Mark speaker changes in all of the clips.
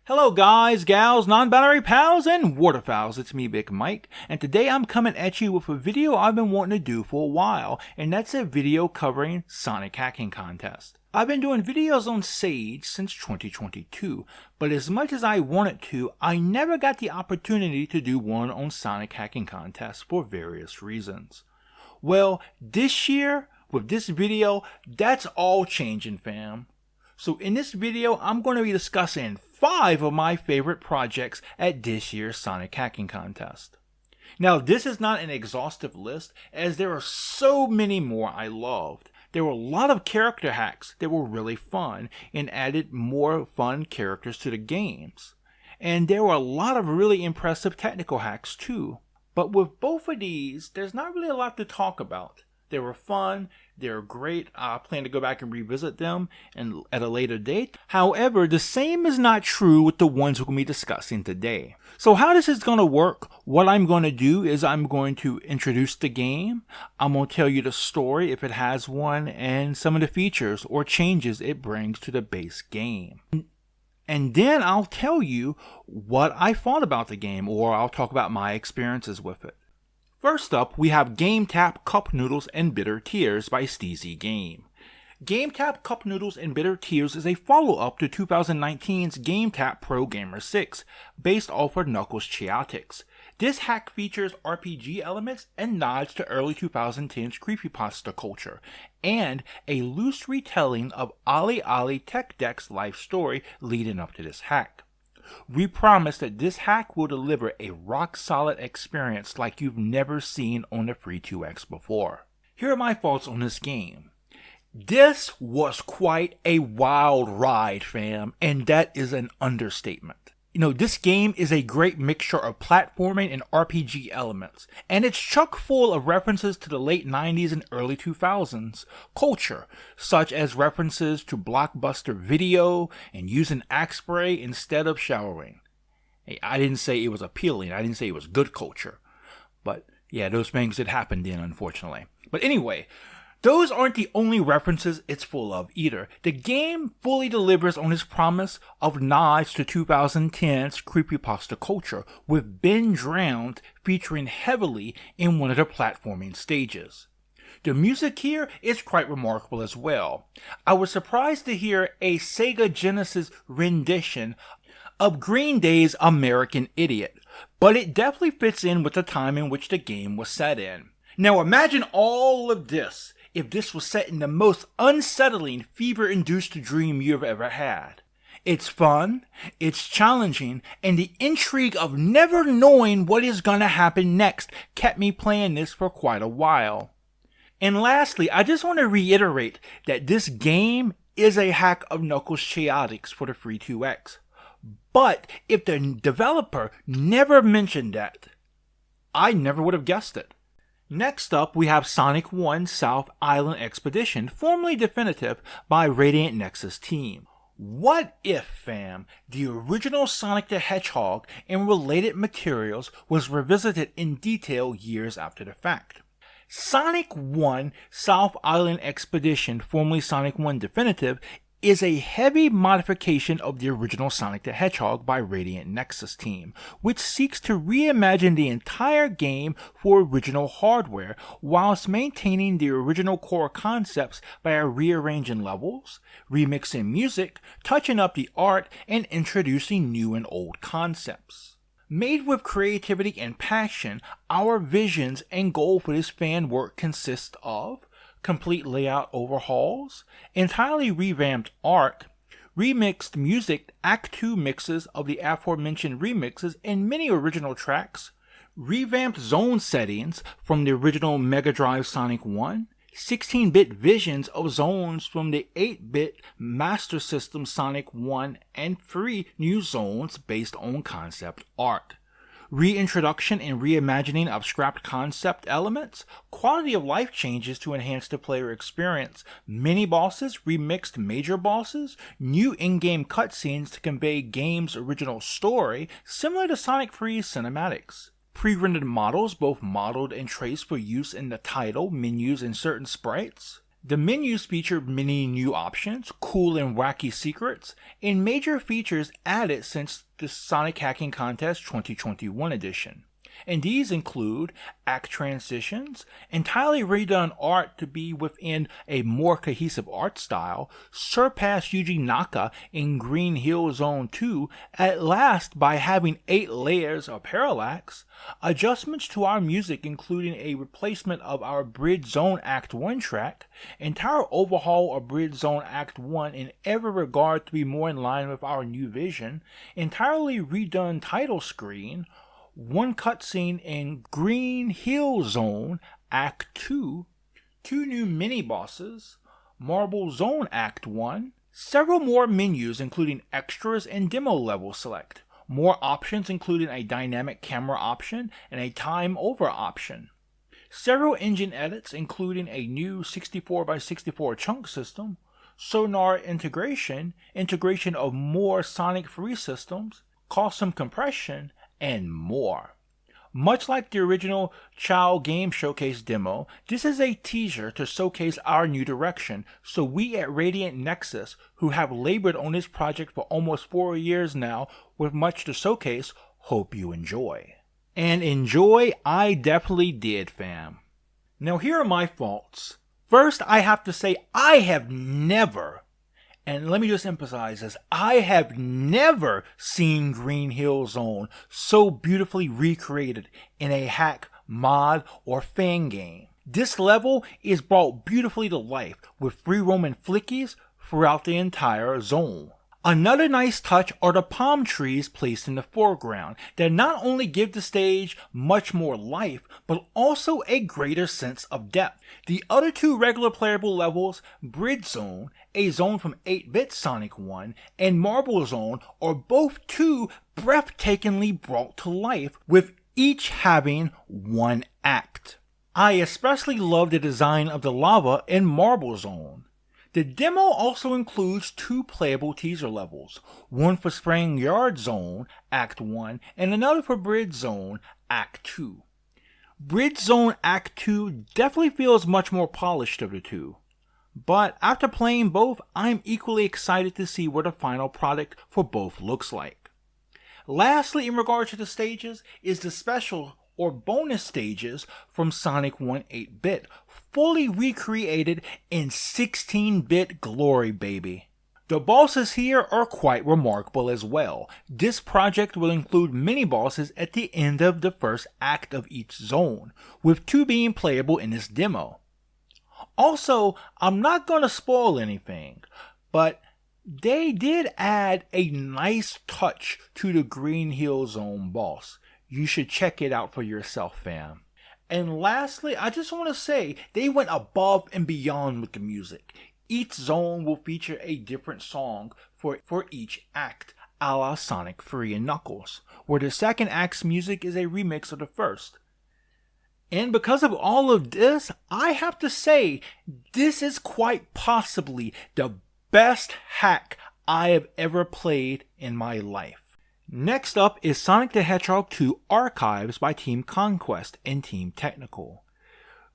Speaker 1: Hello guys, gals, non-binary pals, and waterfowls, it's me Big Mike, and today I'm coming at you with a video I've been wanting to do for a while, and that's a video covering Sonic Hacking Contest. I've been doing videos on Sage since 2022, but as much as I wanted to, I never got the opportunity to do one on Sonic Hacking Contest for various reasons. Well, this year, with this video, that's all changing, fam. So in this video, I'm going to be discussing 5 of my favorite projects at this year's Sonic Hacking Contest. Now, this is not an exhaustive list, as there are so many more I loved. There were a lot of character hacks that were really fun and added more fun characters to the games. And there were a lot of really impressive technical hacks too. But with both of these, there's not really a lot to talk about. They were fun, they were great, I plan to go back and revisit them at a later date. However, the same is not true with the ones we're going to be discussing today. So how this is going to work, what I'm going to do is I'm going to introduce the game, I'm going to tell you the story if it has one, and some of the features or changes it brings to the base game. And then I'll tell you what I thought about the game, or I'll talk about my experiences with it. First up, we have GameTap Cup Noodles and Bitter Tears by Steazy Game. GameTap Cup Noodles and Bitter Tears is a follow-up to 2019's GameTap Pro Gamer 6, based off of Knuckles' Chaotix. This hack features RPG elements and nods to early 2010s creepypasta culture, and a loose retelling of Ali Ali Tech Deck's life story leading up to this hack. We promise that this hack will deliver a rock-solid experience like you've never seen on the Free 2X before. Here are my thoughts on this game. This was quite a wild ride, fam, and that is an understatement. This game is a great mixture of platforming and RPG elements, and it's chock full of references to the late 90s and early 2000s culture, such as references to Blockbuster Video and using axe spray instead of showering. Hey, I didn't say it was appealing, I didn't say it was good culture, but yeah, those things did happen then, unfortunately. But anyway, those aren't the only references it's full of either. The game fully delivers on its promise of nods to 2010's creepypasta culture, with Ben Drowned featuring heavily in one of the platforming stages. The music here is quite remarkable as well. I was surprised to hear a Sega Genesis rendition of Green Day's American Idiot, but it definitely fits in with the time in which the game was set in. Now imagine all of this if this was set in the most unsettling, fever-induced dream you've ever had. It's fun, it's challenging, and the intrigue of never knowing what is gonna happen next kept me playing this for quite a while. And lastly, I just want to reiterate that this game is a hack of Knuckles' Chaotix for the Free 2X. But if the developer never mentioned that, I never would have guessed it. Next up, we have Sonic 1 South Island Expedition, formerly Definitive, by RadiantNexus team. What if, fam, the original Sonic the Hedgehog and related materials was revisited in detail years after the fact? Sonic 1 South Island Expedition, formerly Sonic 1 Definitive, is a heavy modification of the original Sonic the Hedgehog by RadiantNexus team, which seeks to reimagine the entire game for original hardware, whilst maintaining the original core concepts by rearranging levels, remixing music, touching up the art, and introducing new and old concepts. Made with creativity and passion, our visions and goal for this fan work consist of complete layout overhauls, entirely revamped art, remixed music, Act 2 mixes of the aforementioned remixes and many original tracks, revamped zone settings from the original Megadrive Sonic 1, 16-bit visions of zones from the 8-bit Master System Sonic 1, and 3 new zones based on concept art. Reintroduction and reimagining of scrapped concept elements, quality of life changes to enhance the player experience, mini-bosses, remixed major bosses, new in-game cutscenes to convey game's original story, similar to Sonic 3's cinematics. Pre-rendered models, both modeled and traced for use in the title, menus, and certain sprites. The menus feature many new options, cool and wacky secrets, and major features added since the Sonic Hacking Contest 2021 edition. And these include act transitions, entirely redone art to be within a more cohesive art style, surpass Yuji Naka in Green Hill Zone 2 at last by having 8 layers of parallax, adjustments to our music including a replacement of our Bridge Zone Act 1 track, entire overhaul of Bridge Zone Act 1 in every regard to be more in line with our new vision, entirely redone title screen, one cutscene in Green Hill Zone Act 2, 2 new mini-bosses, Marble Zone Act 1, several more menus including extras and demo level select, more options including a dynamic camera option and a time over option, several engine edits including a new 64x64 chunk system, sonar integration, integration of more Sonic free systems, custom compression, and more. Much like the original Child Game Showcase demo, this is a teaser to showcase our new direction, so we at RadiantNexus, who have labored on this project for almost 4 years now with much to showcase, hope you enjoy. And enjoy, I definitely did, fam. Now here are my faults. First, I have to say I have never, and let me just emphasize this, I have never seen Green Hill Zone so beautifully recreated in a hack, mod, or fan game. This level is brought beautifully to life with free roaming flickies throughout the entire zone. Another nice touch are the palm trees placed in the foreground that not only give the stage much more life, but also a greater sense of depth. The other 2 regular playable levels, Bridge Zone, a zone from 8-bit Sonic 1, and Marble Zone are both 2 breathtakingly brought to life, with each having 1 act. I especially love the design of the lava in Marble Zone. The demo also includes 2 playable teaser levels, one for Spring Yard Zone, Act 1, and another for Bridge Zone, Act 2. Bridge Zone Act 2 definitely feels much more polished of the 2, but after playing both, I'm equally excited to see what the final product for both looks like. Lastly, in regard to the stages, is the special or bonus stages from Sonic 1 8-bit, fully recreated in 16-bit glory, baby. The bosses here are quite remarkable as well. This project will include mini-bosses at the end of the first act of each zone, with 2 being playable in this demo. Also, I'm not gonna spoil anything, but they did add a nice touch to the Green Hill Zone boss. You should check it out for yourself, fam. And lastly, I just want to say they went above and beyond with the music. Each zone will feature a different song for each act, a la Sonic 3 and Knuckles, where the second act's music is a remix of the first. And because of all of this, I have to say, this is quite possibly the best hack I have ever played in my life. Next up is Sonic the Hedgehog 2 Archives by Team Conquest and Team Technical.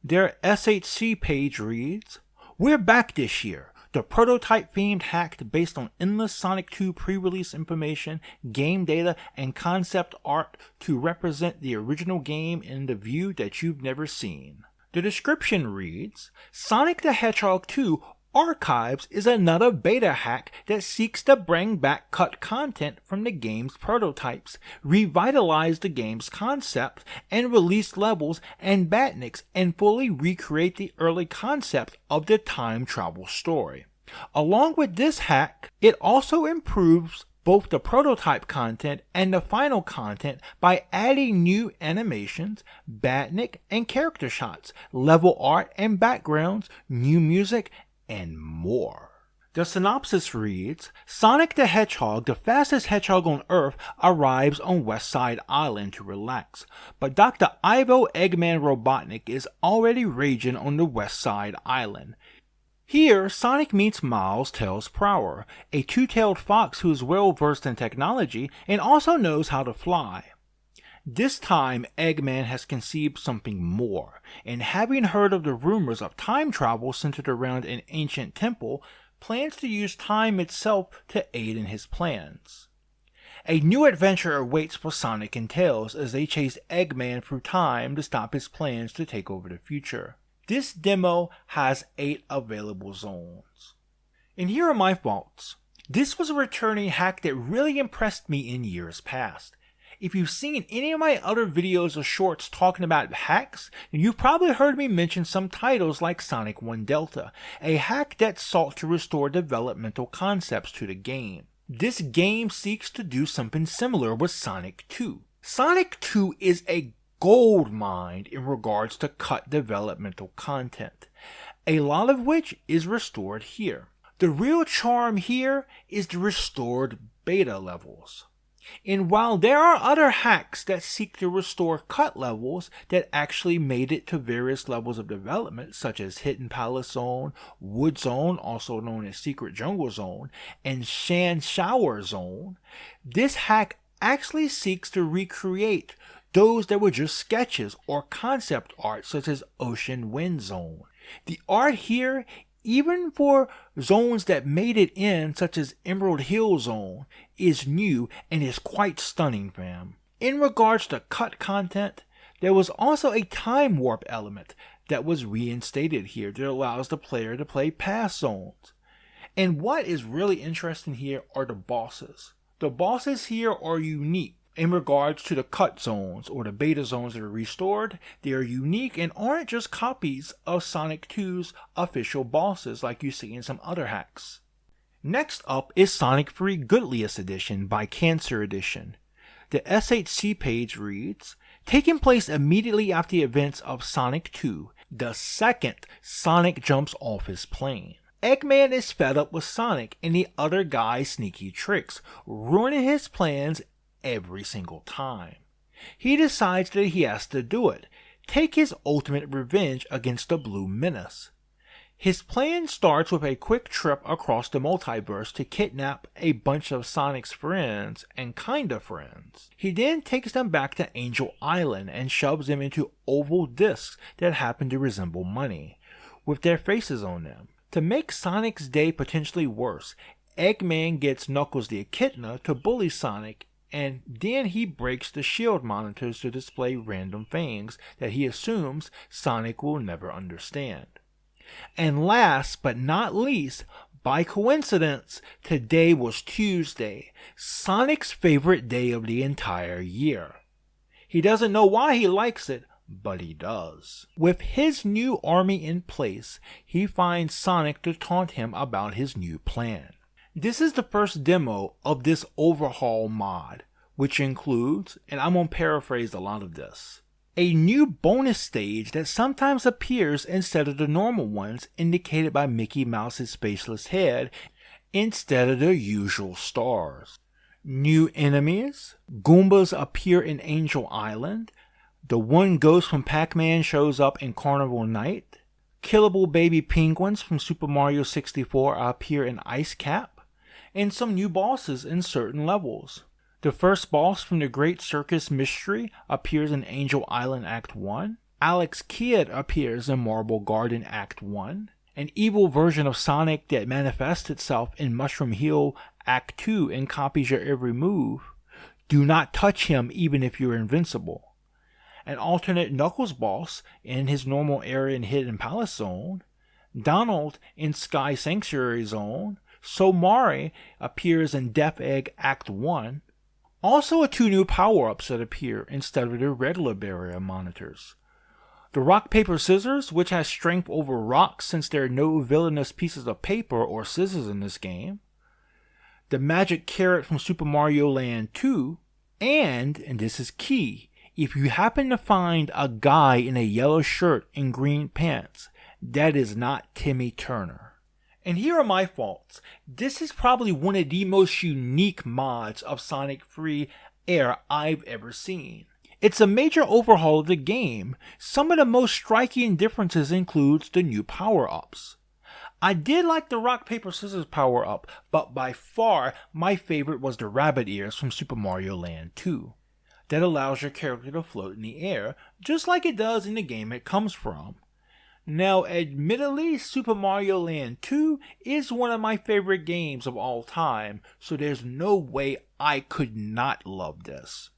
Speaker 1: Their SHC page reads, "We're back this year. The prototype-themed hack based on endless Sonic 2 pre-release information, game data, and concept art to represent the original game in the view that you've never seen." The description reads, Sonic the Hedgehog 2 Archives is another beta hack that seeks to bring back cut content from the game's prototypes, revitalize the game's concept and release levels and batniks, and fully recreate the early concept of the time travel story. Along with this hack, it also improves both the prototype content and the final content by adding new animations, batnik and character shots, level art and backgrounds, new music, and more. The synopsis reads, Sonic the Hedgehog, the fastest hedgehog on Earth, arrives on West Side Island to relax, but Dr. Ivo Eggman Robotnik is already raging on the West Side Island. Here, Sonic meets Miles Tails Prower, a two-tailed fox who is well versed in technology and also knows how to fly. This time, Eggman has conceived something more, and having heard of the rumors of time travel centered around an ancient temple, plans to use time itself to aid in his plans. A new adventure awaits for Sonic and Tails as they chase Eggman through time to stop his plans to take over the future. This demo has 8 available zones. And here are my thoughts. This was a returning hack that really impressed me in years past. If you've seen any of my other videos or shorts talking about hacks, then you've probably heard me mention some titles like Sonic 1 Delta, a hack that sought to restore developmental concepts to the game. This game seeks to do something similar with Sonic 2. Sonic 2 is a gold mine in regards to cut developmental content, a lot of which is restored here. The real charm here is the restored beta levels. And while there are other hacks that seek to restore cut levels that actually made it to various levels of development, such as Hidden Palace Zone, Wood Zone, also known as Secret Jungle Zone, and Sand Shower Zone, this hack actually seeks to recreate those that were just sketches or concept art, such as Ocean Wind Zone. The art here, even for zones that made it in, such as Emerald Hill Zone, is new and is quite stunning, fam. In regards to cut content, there was also a time warp element that was reinstated here that allows the player to play past zones. And what is really interesting here are the bosses. The bosses here are unique. In regards to the cut zones or the beta zones that are restored, they are unique and aren't just copies of Sonic 2's official bosses like you see in some other hacks. Next up is Sonic 3 Goodliest Edition by CancerEdition. The SHC page reads, taking place immediately after the events of Sonic 2, the second Sonic jumps off his plane. Eggman is fed up with Sonic and the other guy's sneaky tricks, ruining his plans every single time. He decides that he has to do it, take his ultimate revenge against the Blue Menace. His plan starts with a quick trip across the multiverse to kidnap a bunch of Sonic's friends and kinda friends. He then takes them back to Angel Island and shoves them into oval discs that happen to resemble money, with their faces on them. To make Sonic's day potentially worse, Eggman gets Knuckles the Echidna to bully Sonic, and then he breaks the shield monitors to display random things that he assumes Sonic will never understand. And last but not least, by coincidence, today was Tuesday, Sonic's favorite day of the entire year. He doesn't know why he likes it, but he does. With his new army in place, he finds Sonic to taunt him about his new plan. This is the first demo of this overhaul mod, which includes, and I'm going to paraphrase a lot of this, a new bonus stage that sometimes appears instead of the normal ones indicated by Mickey Mouse's faceless head instead of the usual stars. New enemies, Goombas appear in Angel Island, the one ghost from Pac-Man shows up in Carnival Night, killable baby penguins from Super Mario 64 appear in Ice Cap, and some new bosses in certain levels. The first boss from the Great Circus Mystery appears in Angel Island Act 1. Alex Kidd appears in Marble Garden Act 1. An evil version of Sonic that manifests itself in Mushroom Hill Act 2 and copies your every move. Do not touch him even if you're invincible. An alternate Knuckles boss in his normal area in Hidden Palace Zone. Donald in Sky Sanctuary Zone. Somari appears in Death Egg Act 1. Also 2 new power-ups that appear instead of the regular barrier monitors. The Rock Paper Scissors, which has strength over rocks since there are no villainous pieces of paper or scissors in this game. The Magic Carrot from Super Mario Land 2. And this is key, if you happen to find a guy in a yellow shirt and green pants, that is not Timmy Turner. And here are my faults. This is probably one of the most unique mods of Sonic 3 Air I've ever seen. It's a major overhaul of the game. Some of the most striking differences includes the new power-ups. I did like the Rock Paper Scissors power-up, but by far my favorite was the rabbit ears from Super Mario Land 2. that allows your character to float in the air, just like it does in the game it comes from. Now, admittedly, Super Mario Land 2 is one of my favorite games of all time, so there's no way I could not love this.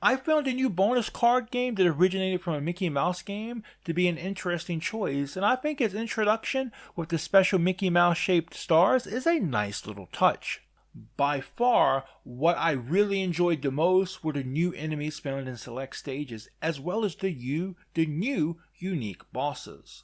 Speaker 1: I found a new bonus card game that originated from a Mickey Mouse game to be an interesting choice, and I think its introduction with the special Mickey Mouse shaped stars is a nice little touch. By far, what I really enjoyed the most were the new enemies found in select stages, as well as the new unique bosses.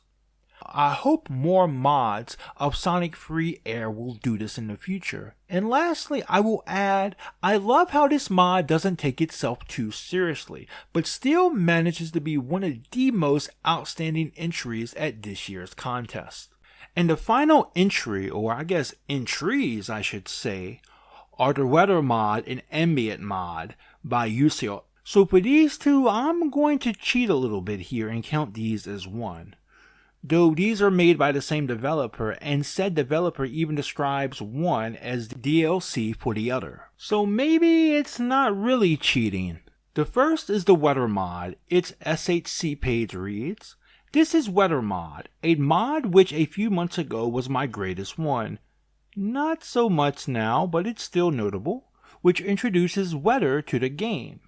Speaker 1: I hope more mods of Sonic Free Air will do this in the future. And lastly, I will add, I love how this mod doesn't take itself too seriously, but still manages to be one of the most outstanding entries at this year's contest. And the final entry, or I guess entries I should say, are the WeatherMod and AmbientMod by Useott. So for these two, I'm going to cheat a little bit here and count these as one. Though these are made by the same developer, and said developer even describes one as DLC for the other. So maybe it's not really cheating. The first is the WeatherMod. Its SHC page reads, "This is WeatherMod, a mod which a few months ago was my greatest one. Not so much now, but it's still notable, which introduces weather to the game.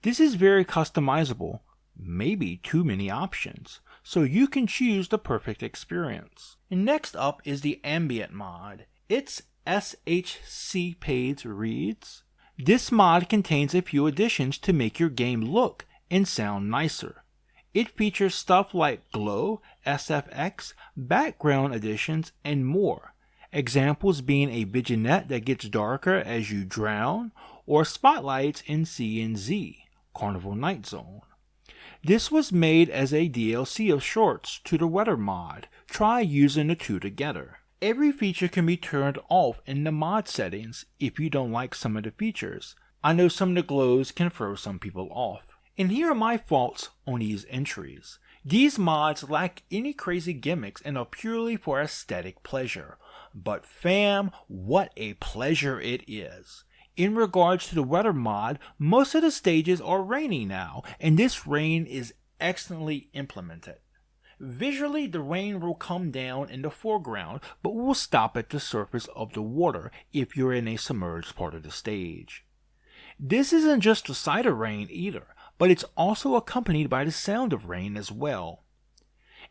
Speaker 1: This is very customizable, maybe too many options, so you can choose the perfect experience." And next up is the AmbientMod. Its SHC page reads, "This mod contains a few additions to make your game look and sound nicer. It features stuff like glow, SFX, background additions, and more. Examples being a vignette that gets darker as you drown, or spotlights in C and Z, Carnival Night Zone. This was made as a DLC of sorts to the WeatherMod. Try using the two together. Every feature can be turned off in the mod settings if you don't like some of the features. I know some of the glows can throw some people off. And here are my thoughts on these entries. These mods lack any crazy gimmicks and are purely for aesthetic pleasure. But fam, what a pleasure it is. In regards to the weather mod, most of the stages are rainy now, and this rain is excellently implemented. Visually, the rain will come down in the foreground, but will stop at the surface of the water if you're in a submerged part of the stage. This isn't just the sight of rain either, but it's also accompanied by the sound of rain as well.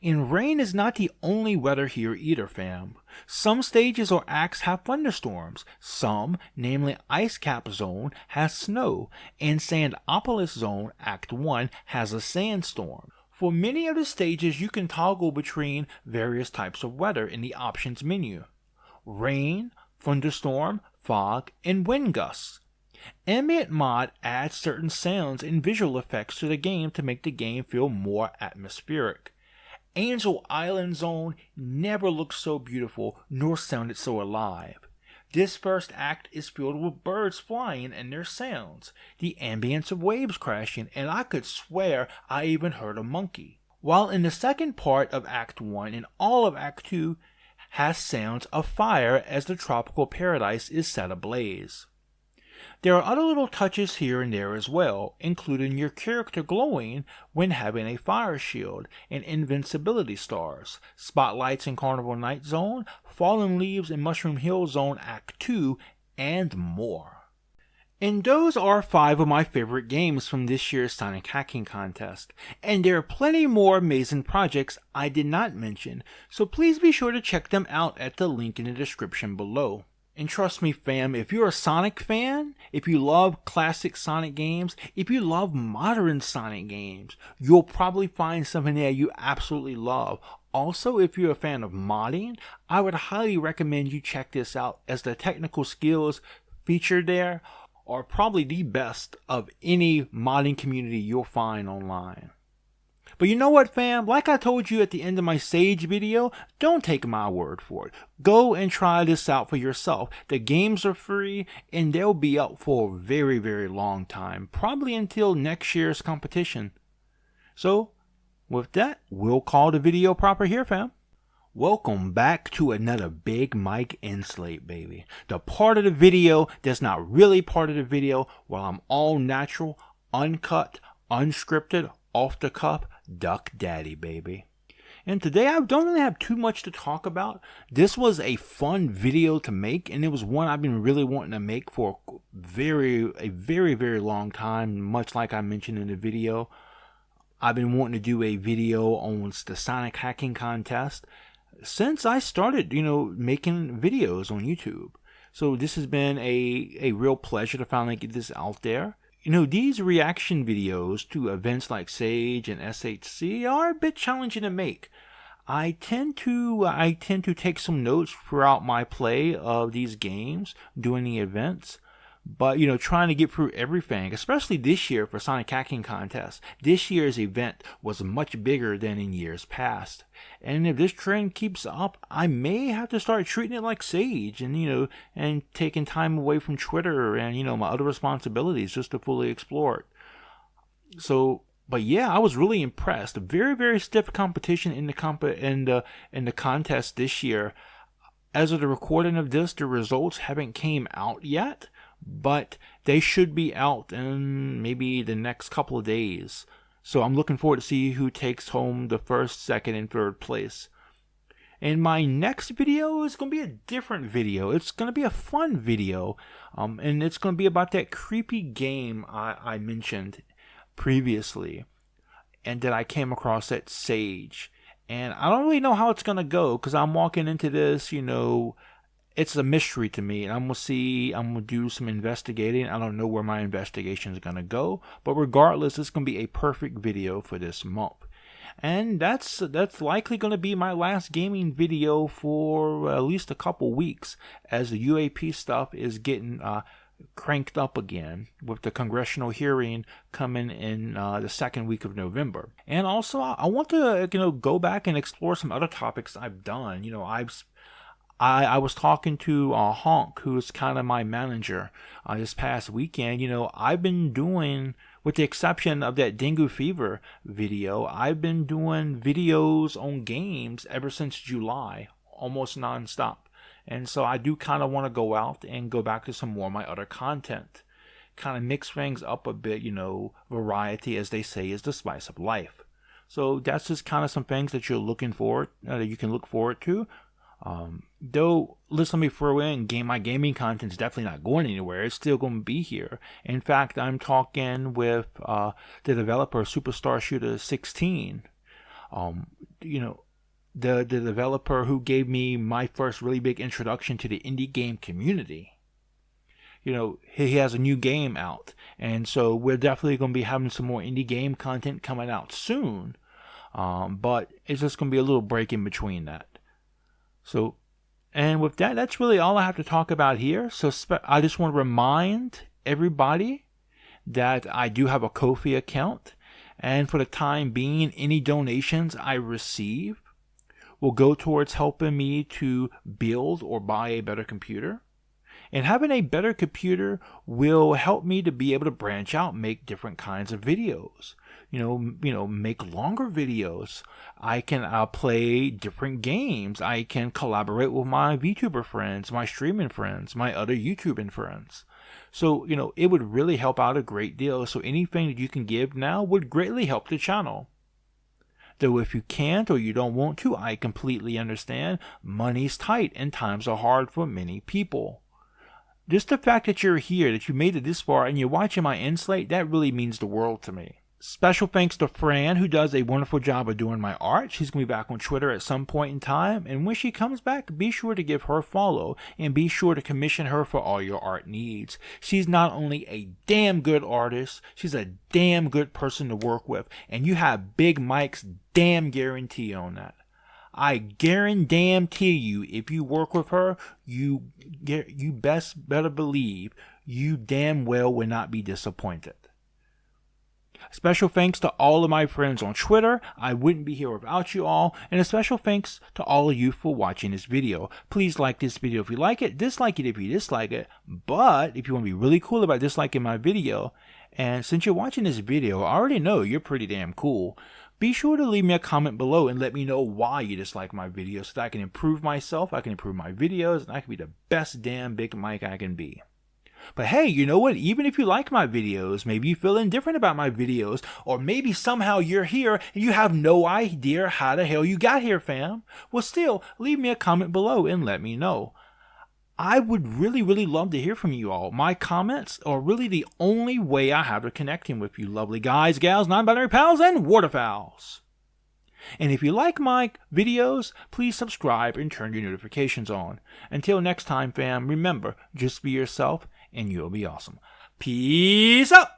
Speaker 1: And rain is not the only weather here either, fam. Some stages or acts have thunderstorms. Some, namely Ice Cap Zone, has snow, and Sandopolis Zone, Act 1, has a sandstorm. For many of the stages, you can toggle between various types of weather in the options menu. Rain, thunderstorm, fog, and wind gusts. AmbientMod adds certain sounds and visual effects to the game to make the game feel more atmospheric. Angel Island Zone never looked so beautiful nor sounded so alive. This first act is filled with birds flying and their sounds, the ambience of waves crashing, and I could swear I even heard a monkey. While in the second part of Act 1 and all of Act 2 has sounds of fire as the tropical paradise is set ablaze. There are other little touches here and there as well, including your character glowing when having a fire shield and invincibility stars, spotlights in Carnival Night Zone, fallen leaves in Mushroom Hill Zone Act 2, and more. And those are 5 of my favorite games from this year's Sonic Hacking Contest, and there are plenty more amazing projects I did not mention, so please be sure to check them out at the link in the description below. And trust me fam, if you're a Sonic fan, if you love classic Sonic games, if you love modern Sonic games, you'll probably find something there you absolutely love. Also, if you're a fan of modding, I would highly recommend you check this out, as the technical skills featured there are probably the best of any modding community you'll find online. But you know what fam, like I told you at the end of my Sage video, don't take my word for it. Go and try this out for yourself. The games are free and they'll be up for a very, very long time, probably until next year's competition. So, with that, we'll call the video proper here fam. Welcome back to another Big Mike Inslate, baby. The part of the video that's not really part of the video, while I'm all natural, uncut, unscripted, off the cuff, Duck Daddy, baby. And today I don't really have too much to talk about. This was a fun video to make, and it was one I've been really wanting to make for a very long time. Much like I mentioned in the video, I've been wanting to do a video on the Sonic hacking contest since I started, making videos on YouTube. So this has been a real pleasure to finally get this out there. These reaction videos to events like Sage and SHC are a bit challenging to make. I tend to take some notes throughout my play of these games during the events. But, trying to get through everything, especially this year for Sonic Hacking Contest. This year's event was much bigger than in years past. And if this trend keeps up, I may have to start treating it like Sage and, and taking time away from Twitter and, my other responsibilities just to fully explore it. So, but yeah, I was really impressed. A very stiff competition in the contest this year. As of the recording of this, the results haven't came out yet, but they should be out in maybe the next couple of days. So I'm looking forward to see who takes home the first, second, and third place. And my next video is going to be a different video. It's going to be a fun video, and it's going to be about that creepy game I mentioned previously, and that I came across at Sage. And I don't really know how it's going to go, because I'm walking into this, it's a mystery to me, and I'm going to do some investigating. I don't know where my investigation is going to go, but regardless, it's going to be a perfect video for this month. And that's likely going to be my last gaming video for at least a couple weeks, as the UAP stuff is getting cranked up again with the congressional hearing coming in the second week of November. And also, I want to go back and explore some other topics I've done. I was talking to Honk, who is kind of my manager, this past weekend. I've been doing, with the exception of that Dengue Fever video, I've been doing videos on games ever since July, almost nonstop. And so I do kind of want to go out and go back to some more of my other content. Kind of mix things up a bit, variety, as they say, is the spice of life. So that's just kind of some things that you can look forward to. Though, let me throw in, my gaming content is definitely not going anywhere. It's still going to be here. In fact, I'm talking with the developer Superstar Shooter 16. The developer who gave me my first really big introduction to the indie game community. He has a new game out, and so we're definitely going to be having some more indie game content coming out soon. But it's just going to be a little break in between that. So, and with that, that's really all I have to talk about here. So I just want to remind everybody that I do have a Ko-fi account, and for the time being, any donations I receive will go towards helping me to build or buy a better computer. And having a better computer will help me to be able to branch out, make different kinds of videos. Make longer videos. I can play different games. I can collaborate with my VTuber friends, my streaming friends, my other YouTubing friends. So, it would really help out a great deal. So anything that you can give now would greatly help the channel. Though if you can't or you don't want to, I completely understand. Money's tight and times are hard for many people. Just the fact that you're here, that you made it this far, and you're watching my end slate, that really means the world to me. Special thanks to Fran, who does a wonderful job of doing my art. She's going to be back on Twitter at some point in time, and when she comes back, be sure to give her a follow, and be sure to commission her for all your art needs. She's not only a damn good artist, she's a damn good person to work with, and you have Big Mike's damn guarantee on that. I guarantee you, if you work with her, you better believe you damn well will not be disappointed. Special thanks to all of my friends on Twitter. I wouldn't be here without you all. And a special thanks to all of you for watching this video. Please like this video if you like it. Dislike it if you dislike it. But if you want to be really cool about disliking my video, and since you're watching this video, I already know you're pretty damn cool, be sure to leave me a comment below and let me know why you dislike my videos so that I can improve myself, I can improve my videos, and I can be the best damn Big Mike I can be. But hey, you know what? Even if you like my videos, maybe you feel indifferent about my videos, or maybe somehow you're here and you have no idea how the hell you got here, fam. Well, still, leave me a comment below and let me know. I would really love to hear from you all. My comments are really the only way I have of connecting with you lovely guys, gals, non-binary pals, and waterfowls. And if you like my videos, please subscribe and turn your notifications on. Until next time, fam, remember, just be yourself and you'll be awesome. Peace out!